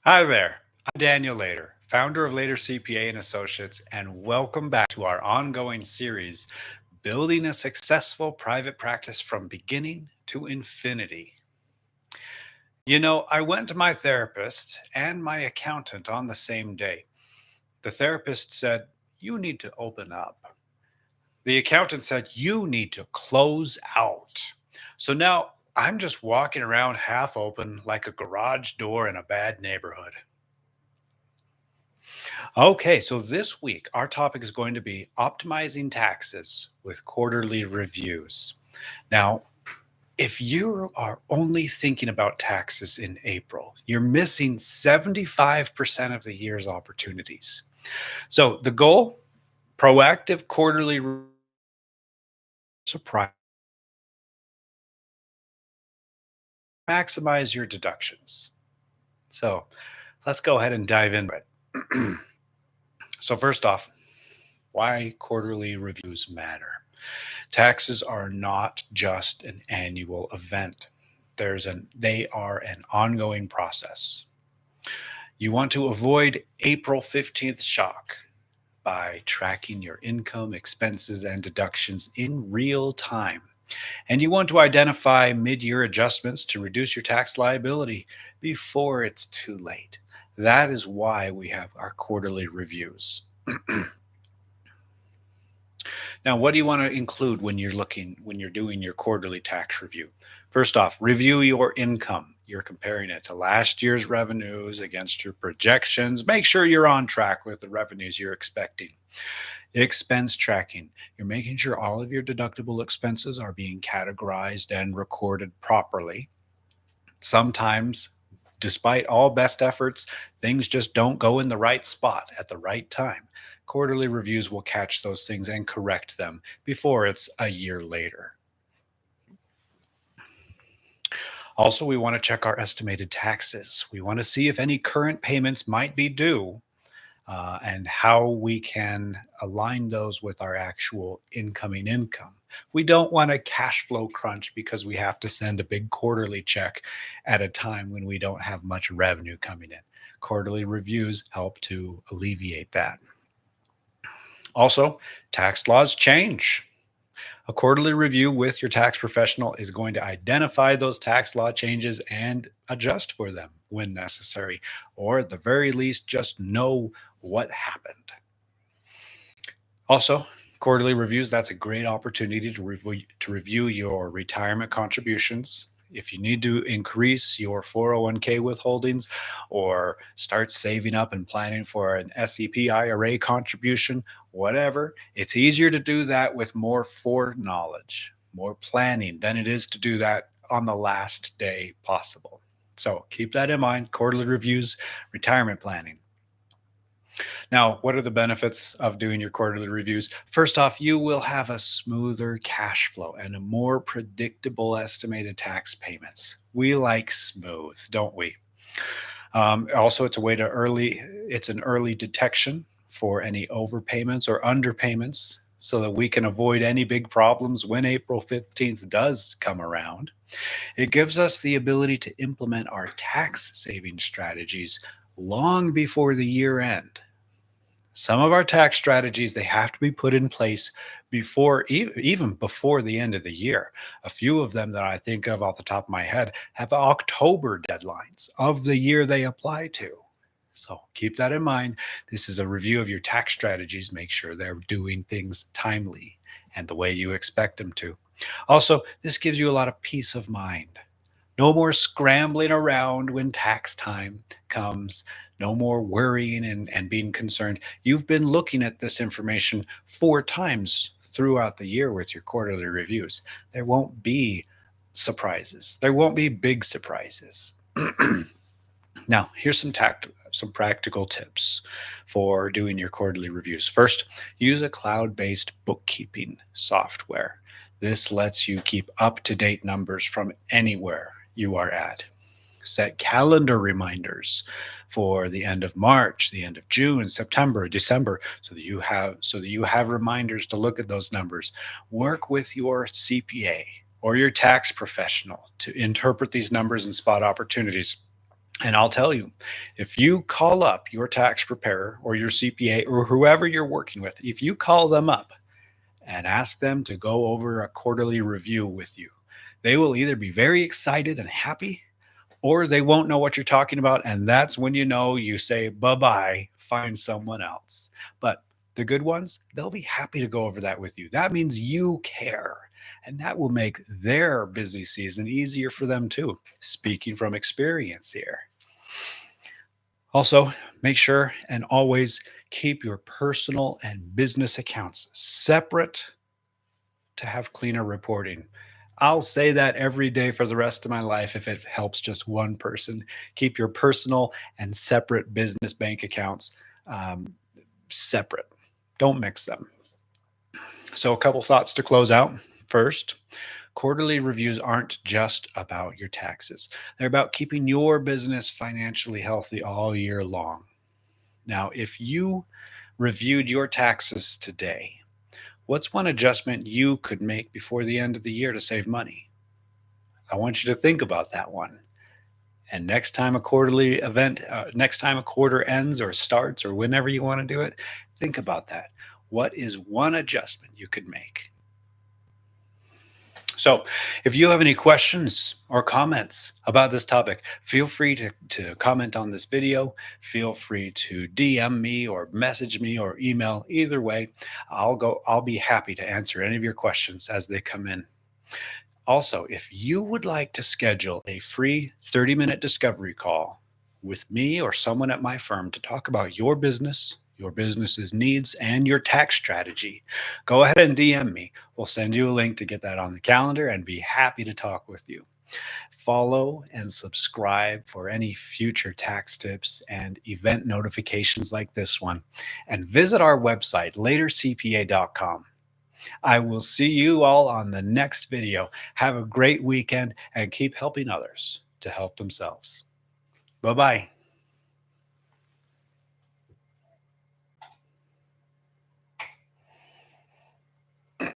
Hi there. I'm Daniel Lader, founder of Lader CPA and Associates, and welcome back to our ongoing series, Building a Successful Private Practice from Beginning to Infinity. I went to my therapist and my accountant on the same day. The therapist said, "You need to open up." The accountant said, "You need to close out." So now I'm just walking around half open like a garage door in a bad neighborhood. Okay, so this week our topic is going to be optimizing taxes with quarterly reviews. Now, if you are only thinking about taxes in April, you're missing 75% of the year's opportunities. So, the goal, proactive quarterly surprise, maximize your deductions. So, let's go ahead and dive into it. So, first off, why quarterly reviews matter. Taxes are not just an annual event. They are an ongoing process. You want to avoid April 15th shock by tracking your income, expenses, and deductions in real time. And you want to identify mid year adjustments to reduce your tax liability before it's too late. That is why we have our quarterly reviews. Now, what do you want to include when you're doing your quarterly tax review? First off, review your income. You're comparing it to last year's revenues against your projections. Make sure you're on track with the revenues you're expecting. Expense tracking. You're making sure all of your deductible expenses are being categorized and recorded properly. Sometimes, despite all best efforts, things just don't go in the right spot at the right time. Quarterly reviews will catch those things and correct them before it's a year later. Also, we want to check our estimated taxes. We want to see if any current payments might be due and how we can align those with our actual incoming income. We don't want a cash flow crunch because we have to send a big quarterly check at a time when we don't have much revenue coming in. Quarterly reviews help to alleviate that. Also, tax laws change. A quarterly review with your tax professional is going to identify those tax law changes and adjust for them when necessary, or at the very least, just know what happened. Also, quarterly reviews, that's a great opportunity to review your retirement contributions. If you need to increase your 401k withholdings or start saving up and planning for an SEP IRA contribution, whatever, it's easier to do that with more foreknowledge, more planning than it is to do that on the last day possible. So keep that in mind. Quarterly reviews, retirement planning. Now, what are the benefits of doing your quarterly reviews? First off, you will have a smoother cash flow and a more predictable estimated tax payments. We like smooth, don't we? Also, it's an early detection for any overpayments or underpayments so that we can avoid any big problems when April 15th does come around. It gives us the ability to implement our tax saving strategies long before the year end. Some of our tax strategies, they have to be put in place even before the end of the year. A few of them that I think of off the top of my head have October deadlines of the year they apply to. So keep that in mind. This is a review of your tax strategies. Make sure they're doing things timely and the way you expect them to. Also, this gives you a lot of peace of mind. No more scrambling around when tax time comes. No more worrying and being concerned. You've been looking at this information 4 times throughout the year with your quarterly reviews. There won't be surprises. There won't be big surprises. Now, here's some practical tips for doing your quarterly reviews. First, use a cloud-based bookkeeping software. This lets you keep up-to-date numbers from anywhere you are at. Set calendar reminders for the end of March, the end of June, September, December, so that you have reminders to look at those numbers. Work with your CPA or your tax professional to interpret these numbers and spot opportunities. And I'll tell you, if you call up your tax preparer or your CPA or whoever you're working with, if you call them up and ask them to go over a quarterly review with you, they will either be very excited and happy or they won't know what you're talking about. And that's when you know you say, bye bye, find someone else. But the good ones, they'll be happy to go over that with you. That means you care. And that will make their busy season easier for them too. Speaking from experience here. Also, make sure and always keep your personal and business accounts separate to have cleaner reporting. I'll say that every day for the rest of my life if it helps just one person. Keep your personal and separate business bank accounts um, separate. Don't mix them. So, a couple thoughts to close out. First, quarterly reviews aren't just about your taxes, they're about keeping your business financially healthy all year long. Now, if you reviewed your taxes today, what's one adjustment you could make before the end of the year to save money? I want you to think about that one. And next time a quarter ends or starts or whenever you want to do it, think about that. What is one adjustment you could make? So, if you have any questions or comments about this topic, feel free to comment on this video. Feel free to DM me or message me or email. Either way, I'll be happy to answer any of your questions as they come in. Also, if you would like to schedule a free 30-minute discovery call with me or someone at my firm to talk about your business's needs, and your tax strategy, go ahead and DM me. We'll send you a link to get that on the calendar and be happy to talk with you. Follow and subscribe for any future tax tips and event notifications like this one. And visit our website, latercpa.com. I will see you all on the next video. Have a great weekend and keep helping others to help themselves. Bye bye.